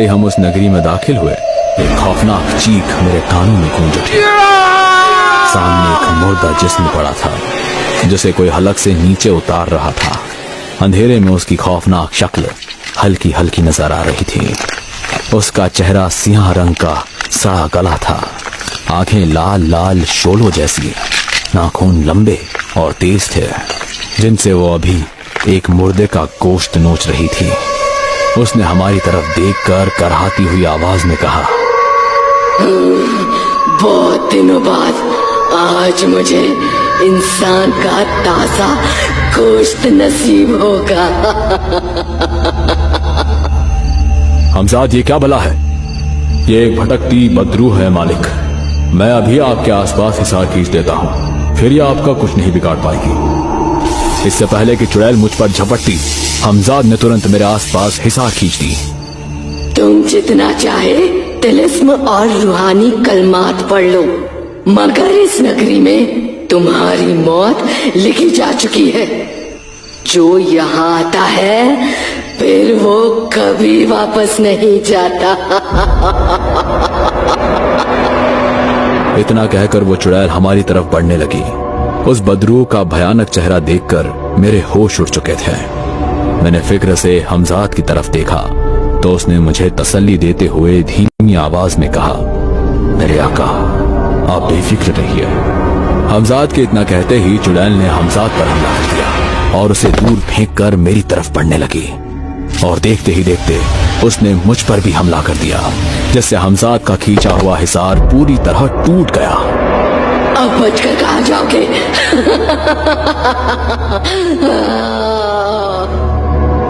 हम उस नगरी में दाखिल हुए, एक खौफनाक चीख मेरे कानों में गूंज उठी। सामने एक मुर्दा जिस्म पड़ा था जिसे कोई हलक से नीचे उतार रहा था। अंधेरे में उसकी खौफनाक शक्ल हल्की हल्की नजर आ रही थी। उसका चेहरा सियाह रंग का सड़ा गला था, आंखें लाल लाल शोलों जैसी, नाखून लंबे और तेज थे जिनसे वो अभी एक मुर्दे का गोश्त नोच रही थी। उसने हमारी तरफ देखकर कराहती हुई आवाज में कहा, बहुत दिनों बाद आज मुझे इंसान का ताजा गोश्त नसीब होगा। हमजाद, ये क्या भला है? ये एक भटकती बदरूह है मालिक। मैं अभी आपके आसपास हिसार खींच देता हूँ, फिर ये आपका कुछ नहीं बिगाड़ पाएगी। इससे पहले कि चुड़ैल मुझ पर झपटती, हमजाद ने तुरंत मेरे आसपास हिसार खींच दी। तुम जितना चाहे तिलिस्म और रूहानी कलमात पढ़ लो, मगर इस नगरी में तुम्हारी मौत लिखी जा चुकी है। जो यहाँ आता है फिर वो कभी वापस नहीं जाता। इतना कहकर वो चुड़ैल हमारी तरफ बढ़ने लगी। उस बदरूह का भयानक चेहरा देखकर मेरे होश उड़ चुके थे। मैंने फिक्र से हमजाद की तरफ देखा तो उसने मुझे तसल्ली देते हुए धीमी आवाज में कहा, मेरे आका, आप बेफिक्र रहिए। हमजाद के इतना कहते ही चुड़ैल ने हमजाद पर हमला कर दिया और उसे दूर फेंककर मेरी तरफ बढ़ने लगी। और देखते ही देखते उसने मुझ पर भी हमला कर दिया, जिससे हमजाद का खींचा हुआ हिसार पूरी तरह टूट गया। अब बचकर कहाँ जाओगे?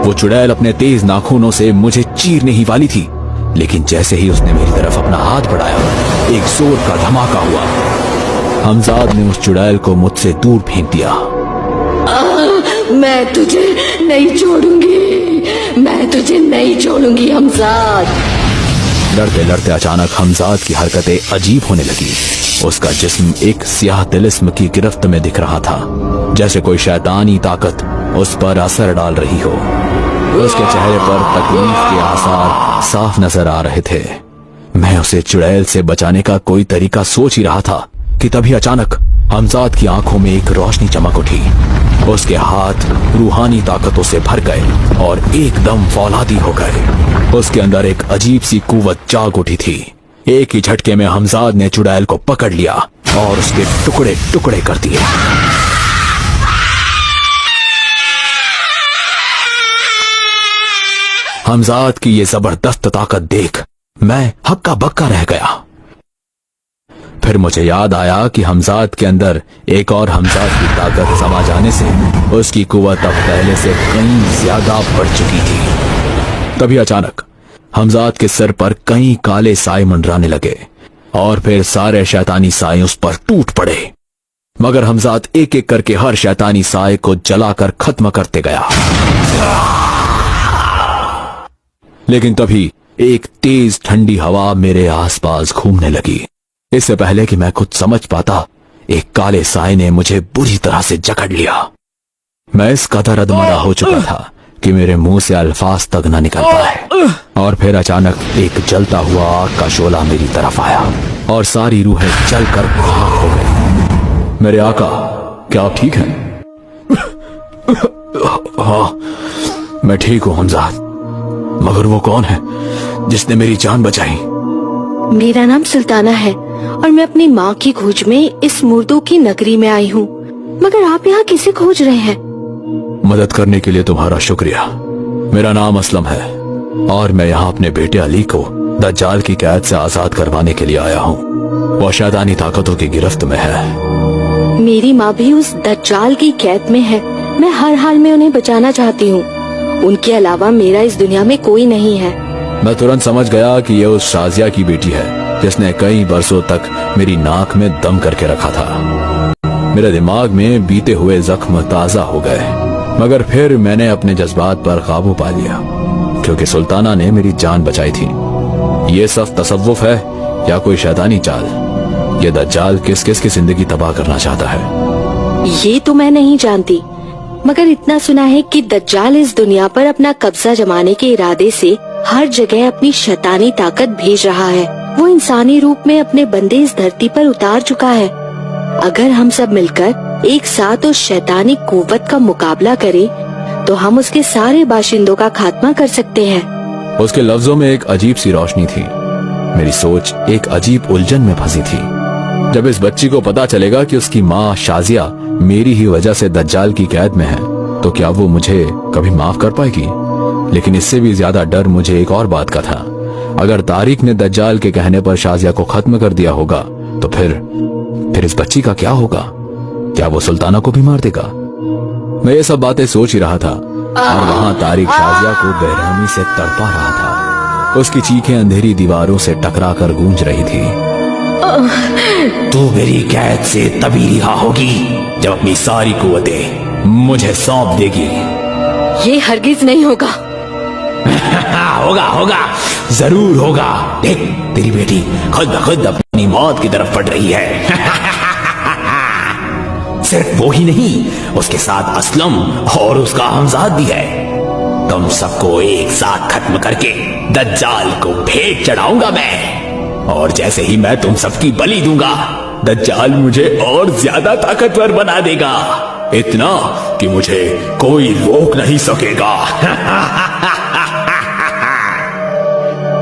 वो चुड़ैल अपने तेज नाखूनों से मुझे चीरने ही वाली थी, लेकिन जैसे ही उसने मेरी तरफ अपना हाथ बढ़ाया, एक जोर का धमाका हुआ। हमजाद ने उस चुड़ैल को मुझसे दूर फेंक दिया। मैं तुझे नहीं छोड़ूंगी, मैं तुझे नहीं छोड़ूंगी हमजाद। लड़ते लड़ते अचानक हमजाद की हरकतें अजीब होने लगी। उसका जिस्म एक स्याह तिलिस्म की गिरफ्त में दिख रहा था, जैसे कोई शैतानी ताकत उस पर असर डाल रही हो। उसके चेहरे पर तकलीफ के आसार साफ नजर आ रहे थे। मैं उसे चुड़ैल से बचाने का कोई तरीका सोच ही रहा था कि तभी अचानक हमजाद की आंखों में एक रोशनी चमक उठी। उसके हाथ रूहानी ताकतों से भर गए और एकदम फौलादी हो गए। उसके अंदर एक अजीब सी कुव्वत जाग उठी थी। एक ही झटके में हमजाद ने चुड़ैल को पकड़ लिया और उसके टुकड़े टुकड़े कर दिए। हमजाद की ये जबरदस्त ताकत देख मैं हक्का बक्का रह गया। फिर मुझे याद आया कि हमजाद के अंदर एक और हमजाद की ताकत समा जाने से उसकी कुव्वत अब पहले से कहीं ज्यादा बढ़ चुकी थी। तभी अचानक हमजाद के सिर पर कई काले साए मंडराने लगे और फिर सारे शैतानी साए उस पर टूट पड़े। मगर हमजाद एक एक करके हर शैतानी साए को जलाकर खत्म करते गया। लेकिन तभी एक तेज ठंडी हवा मेरे आसपास घूमने लगी। इससे पहले कि मैं कुछ समझ पाता, एक काले साए ने मुझे बुरी तरह से जकड़ लिया। मैं इस कदर अधमरा हो चुका था कि मेरे मुंह से अल्फाज तक न निकल पाए। और फिर अचानक एक जलता हुआ आग का शोला मेरी तरफ आया और सारी रूहें जलकर खाक हो गई। मेरे आका, क्या आप ठीक हैं? हाँ, मैं ठीक हूं हमजाद। मगर वो कौन है जिसने मेरी जान बचाई? मेरा नाम सुल्ताना है और मैं अपनी माँ की खोज में इस मुर्दों की नगरी में आई हूँ। मगर आप यहाँ किसे खोज रहे हैं? मदद करने के लिए तुम्हारा शुक्रिया। मेरा नाम असलम है और मैं यहाँ अपने बेटे अली को दज्जाल की कैद से आजाद करवाने के लिए आया हूँ। वो शैतानी ताकतों की गिरफ्त में है। मेरी माँ भी उस दज्जाल की कैद में है। मैं हर हाल में उन्हें बचाना चाहती हूँ। उनके अलावा मेरा इस दुनिया में कोई नहीं है। मैं तुरंत समझ गया कि ये उस शाजिया की बेटी है जिसने कई बरसों तक मेरी नाक में दम करके रखा था। मेरे दिमाग में बीते हुए जख्म ताजा हो गए, मगर फिर मैंने अपने जज्बात पर काबू पा लिया क्योंकि सुल्ताना ने मेरी जान बचाई थी। ये सब तसव्वुफ है या कोई शैतानी चाल? ये दज्जाल किस किस की जिंदगी तबाह करना चाहता है? ये तो मैं नहीं जानती, मगर इतना सुना है कि दज्जाल इस दुनिया पर अपना कब्जा जमाने के इरादे से हर जगह अपनी शैतानी ताकत भेज रहा है। वो इंसानी रूप में अपने बंदे इस धरती पर उतार चुका है। अगर हम सब मिलकर एक साथ उस शैतानी कुव्वत का मुकाबला करें तो हम उसके सारे बाशिंदों का खात्मा कर सकते हैं। उसके लफ्जों में एक अजीब सी रोशनी थी। मेरी सोच एक अजीब उलझन में फंसी थी। जब इस बच्ची को पता चलेगा कि उसकी माँ शाजिया मेरी ही वजह से दज्जाल की कैद में है, तो क्या वो मुझे कभी माफ कर पाएगी? लेकिन इससे भी ज्यादा डर मुझे एक और बात का था। अगर तारिक ने दज्जाल के कहने पर शाजिया को खत्म कर दिया होगा तो फिर इस बच्ची का क्या होगा? क्या वो सुल्ताना को भी मार देगा? मैं ये सब बातें सोच ही रहा था और वहां तारिक शाजिया को बेरहमी से तड़पा रहा था। उसकी चीखें अंधेरी दीवारों से टकरा कर गूंज रही थी। तू मेरी कैद से तभी रिहा होगी जब अपनी सारी कुव्वतें मुझे सौंप देगी। ये हरगिज नहीं होगा। होगा जरूर होगा। देख, तेरी बेटी खुद ब खुद अपनी मौत की तरफ बढ़ रही है। सिर्फ वो ही नहीं, उसके साथ असलम और उसका हमजाद भी है। तुम सबको एक साथ खत्म करके दज्जाल को भेंट चढ़ाऊंगा मैं। और जैसे ही मैं तुम सबकी बलि दूंगा, दज्जाल मुझे और ज्यादा ताकतवर बना देगा, इतना कि मुझे कोई रोक नहीं सकेगा।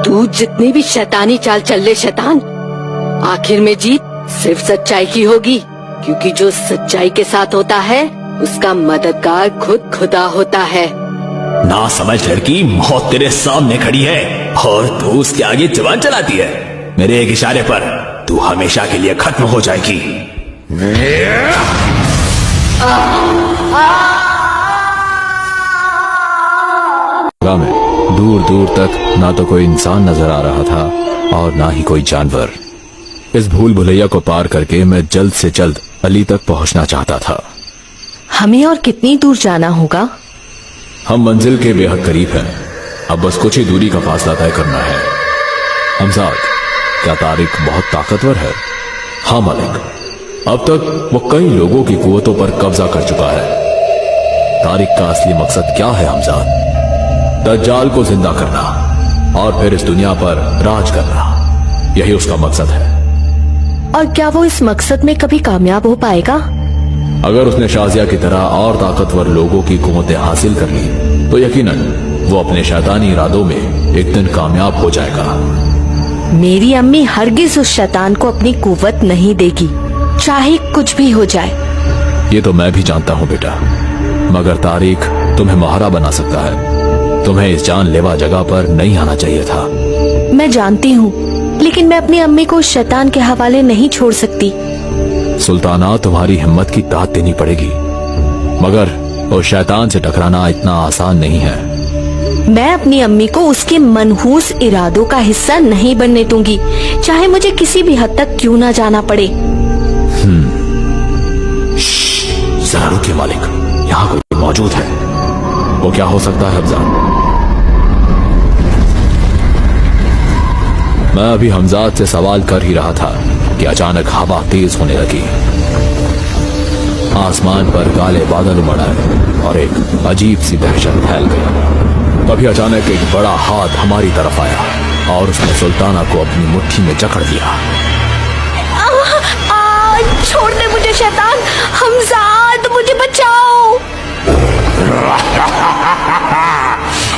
तू जितनी भी शैतानी चाल चल ले शैतान, आखिर में जीत सिर्फ सच्चाई की होगी, क्योंकि जो सच्चाई के साथ होता है उसका मददगार खुद खुदा होता है। ना समझ लड़की, मौत तेरे सामने खड़ी है और तू उसके आगे जुबान चलाती है। मेरे एक इशारे पर तू हमेशा के लिए खत्म हो जाएगी। में दूर दूर तक ना तो कोई इंसान नजर आ रहा था और ना ही कोई जानवर। इस भूल भुलैया को पार करके मैं जल्द से जल्द अली तक पहुंचना चाहता था। हमें और कितनी दूर जाना होगा? हम मंजिल के बेहद करीब हैं। अब बस कुछ ही दूरी का फासला तय करना है। हमजाद, क्या तारिक बहुत ताकतवर है? हाँ मालिक, अब तक वो कई लोगों की कुव्वतों पर कब्जा कर चुका है। तारिक का असली मकसद क्या है हमजाद? दज्जाल को जिंदा करना और फिर इस दुनिया पर राज करना, यही उसका मकसद है। और क्या वो इस मकसद में कभी कामयाब हो पाएगा? अगर उसने शाजिया की तरह और ताकतवर लोगों की कुव्वतें हासिल कर ली तो यकीनन वो अपने शैतानी इरादों में एक दिन कामयाब हो जाएगा। मेरी अम्मी हरगिज उस शैतान को अपनी कुव्वत नहीं देगी, चाहे कुछ भी हो जाए। ये तो मैं भी जानता हूँ बेटा, मगर तारिक तुम्हें महारा बना सकता है। तुम्हें इस जानलेवा जगह पर नहीं आना चाहिए था। मैं जानती हूँ, लेकिन मैं अपनी अम्मी को उस शैतान के हवाले नहीं छोड़ सकती। सुल्ताना, तुम्हारी हिम्मत की दाद देनी पड़ेगी, मगर उस शैतान से टकराना इतना आसान नहीं है। मैं अपनी अम्मी को उसके मनहूस इरादों का हिस्सा नहीं बनने दूंगी, चाहे मुझे किसी भी हद तक क्यों ना जाना पड़े। जरा रुकिए मालिक, यहाँ कोई मौजूद है। वो क्या हो सकता है हमजाद? मैं अभी हमजाद से सवाल कर ही रहा था कि अचानक हवा तेज होने लगी। आसमान पर काले बादल उमड़ आए और एक अजीब सी दहशत फैल गई। तभी अचानक एक बड़ा हाथ हमारी तरफ आया और उसने सुल्ताना को अपनी मुट्ठी में जकड़ लिया। छोड़ दे मुझे शैतान! हमजाद, मुझे बचाओ!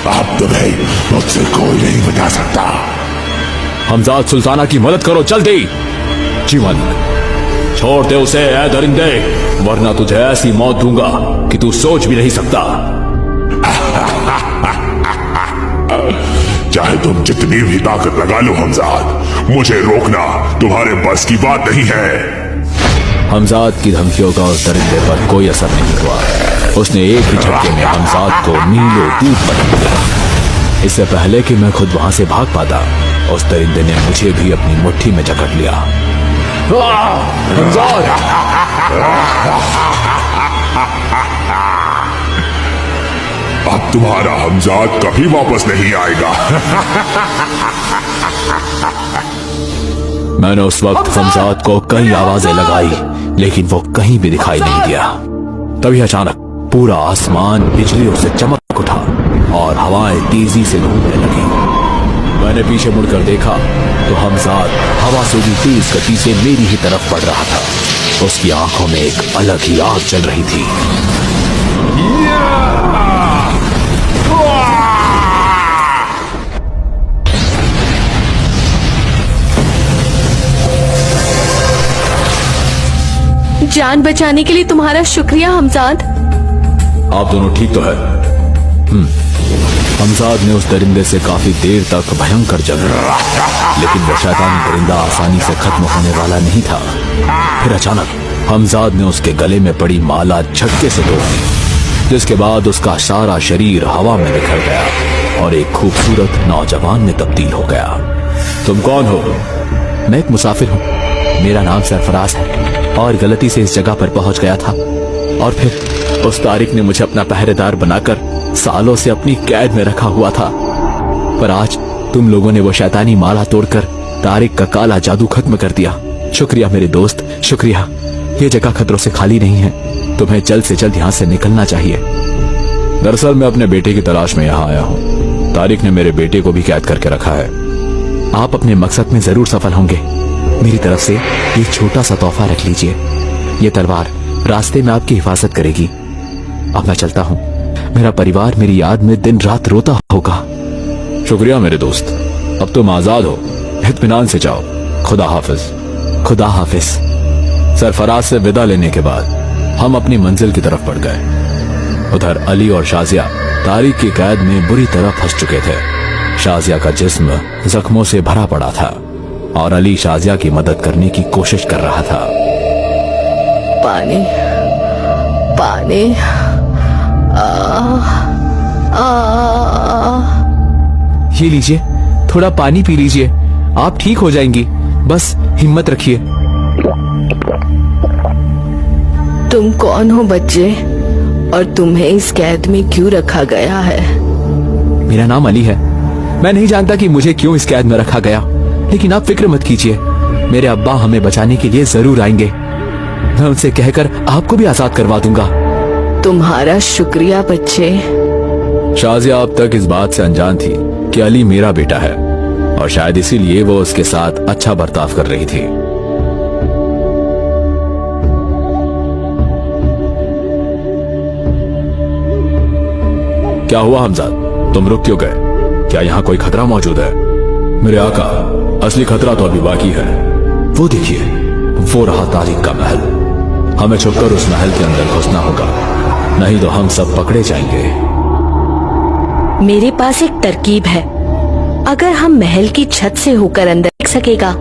अब तुम्हें मुझसे कोई नहीं बचा सकता। हमजाद, सुल्ताना की मदद करो जल्दी। जी मालिक। छोड़ दे उसे ऐ दरिंदे, वरना तुझे ऐसी मौत दूंगा कि तू सोच भी नहीं सकता। चाहे तुम जितनी भी ताकत लगा लो हमजाद, मुझे रोकना तुम्हारे बस की बात नहीं है। हमजाद की धमकियों का उस दरिंदे पर कोई असर नहीं हुआ। उसने एक ही झटके में हमजाद को मीलों दूर पटक दिया। इससे पहले कि मैं खुद वहां से भाग पाता, उस दरिंदे ने मुझे भी अपनी मुट्ठी में जकड़ लिया। हमजाद! अब तुम्हारा हमजाद कभी वापस नहीं आएगा। मैंने उस वक्त हमजाद को कई आवाजें लगाई, लेकिन वो कहीं भी दिखाई नहीं दिया। तभी अचानक पूरा आसमान बिजलियों से चमक उठा और हवाएं तेजी से घूमने लगी। मैंने पीछे मुड़कर देखा तो हमजाद हवा से भी तेज गति से मेरी ही तरफ बढ़ रहा था। उसकी आंखों में एक अलग ही आग चल रही थी। जान बचाने के लिए तुम्हारा शुक्रिया हमजाद। आप दोनों ठीक तो है? हमजाद ने उस दरिंदे से काफी देर तक भयंकर जंग लड़ा, लेकिन वो शैतानी परिंदा आसानी से खत्म होने वाला नहीं था। फिर अचानक हमजाद ने उसके गले में पड़ी माला झटके से तोड़ दी, जिसके बाद उसका सारा शरीर हवा में बिखर गया और एक खूबसूरत नौजवान में तब्दील हो गया। तुम कौन हो? मैं एक मुसाफिर हूँ। मेरा नाम सरफराज है और गलती से इस जगह पर पहुंच गया था, और फिर उस तारिक ने मुझे अपना पहरेदार बनाकर सालों से अपनी कैद में रखा हुआ था। पर आज तुम लोगों ने वो शैतानी माला तोड़कर तारिक का काला जादू खत्म कर दिया। शुक्रिया मेरे दोस्त, शुक्रिया। ये जगह खतरों से खाली नहीं है। तुम्हें जल्द से जल्द यहाँ से निकलना चाहिए। दरअसल मैं अपने बेटे की तलाश में यहाँ आया हूँ। तारिक ने मेरे बेटे को भी कैद करके रखा है। आप अपने मकसद में जरूर सफल होंगे। मेरी तरफ से एक छोटा सा तोहफा रख लीजिए। ये तलवार रास्ते में आपकी हिफाजत करेगी। अब मैं चलता हूँ। मेरा परिवार मेरी याद में दिन रात रोता होगा। शुक्रिया मेरे दोस्त। अब तुम आजाद हो। इत्मीनान से जाओ। खुदा हाफिज। खुदा हाफिज। सरफराज से विदा लेने के बाद हम अपनी मंजिल की तरफ बढ़ गए। उधर अली और शाजिया तारिक की कैद में बुरी तरह फंस चुके थे। शाजिया का जिस्म जख्मों से भरा पड़ा था और अली शाजिया की मदद करने की कोशिश कर रहा था। पानी, पानी। ये लीजिए, थोड़ा पानी पी लीजिए। आप ठीक हो जाएंगी। बस हिम्मत रखिए। तुम कौन हो बच्चे, और तुम्हें इस कैद में क्यों रखा गया है? मेरा नाम अली है। मैं नहीं जानता कि मुझे क्यों इस कैद में रखा गया, लेकिन आप फिक्र मत कीजिए। मेरे अब्बा हमें बचाने के लिए जरूर आएंगे। मैं उनसे कहकर आपको भी आजाद करवा दूंगा। तुम्हारा शुक्रिया बच्चे। शाजिया अब तक इस बात से अनजान थी कि अली मेरा बेटा है, और शायद इसीलिए वो उसके साथ अच्छा बर्ताव कर रही थी। क्या हुआ हमजाद? तुम रुक क्यों गए? क्या यहाँ कोई खतरा मौजूद है? मेरे आका, असली खतरा तो अभी बाकी है। वो देखिए, वो रहा तारिक का महल। हमें छुपकर उस महल के अंदर घुसना होगा, नहीं तो हम सब पकड़े जाएंगे। मेरे पास एक तरकीब है। अगर हम महल की छत से होकर अंदर देख सकेगा।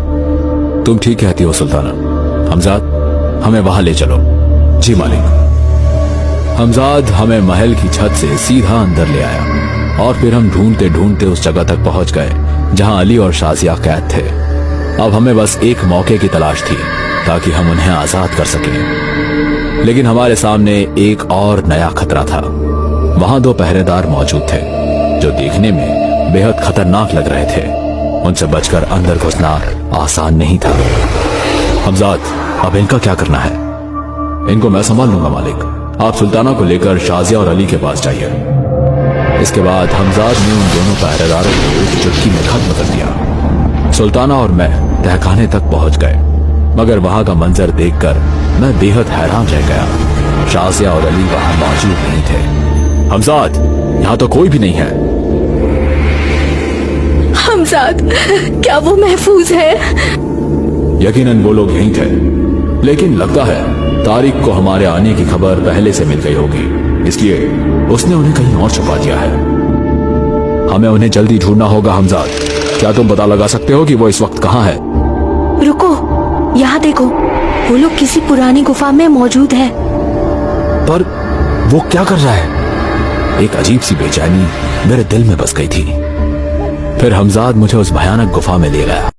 तुम ठीक कहती हो सुल्ताना। हमजाद, हमें वहां ले चलो। जी मालिक। हमजाद हमें महल की छत से सीधा अंदर ले आया, और फिर हम ढूंढते ढूंढते उस जगह तक पहुंच गए जहां अली और शाजिया कैद थे। अब हमें बस एक मौके की तलाश थी ताकि हम उन्हें आजाद कर सकें। लेकिन हमारे सामने एक और नया खतरा था। वहां दो पहरेदार मौजूद थे जो देखने में बेहद खतरनाक लग रहे थे। उनसे बचकर अंदर घुसना आसान नहीं था। हमजाद, अब इनका क्या करना है? इनको मैं संभाल लूंगा मालिक। आप सुल्ताना को लेकर शाजिया और अली के पास जाइए। इसके बाद हमजाद ने उन दोनों पहरेदारों को एक चुटकी में खत्म कर दिया। सुल्ताना और मैं तहखाने तक पहुंच गए, मगर वहां का मंजर देखकर मैं बेहद हैरान रह गया। शाजिया और अली वहां मौजूद नहीं थे। हमजाद, यहाँ तो कोई भी नहीं है। हमजाद, क्या वो महफूज है? यकीनन वो लोग यहीं थे, लेकिन लगता है तारिक को हमारे आने की खबर पहले से मिल गई होगी, इसलिए उसने उन्हें कहीं और छुपा दिया है। हमें उन्हें जल्दी ढूंढना होगा। हमजाद, क्या तुम पता लगा सकते हो कि वो इस वक्त कहाँ है? रुको, यहाँ देखो, वो लोग किसी पुरानी गुफा में मौजूद है। पर वो क्या कर रहा है? एक अजीब सी बेचैनी मेरे दिल में बस गई थी। फिर हमजाद मुझे उस भयानक गुफा में ले गया।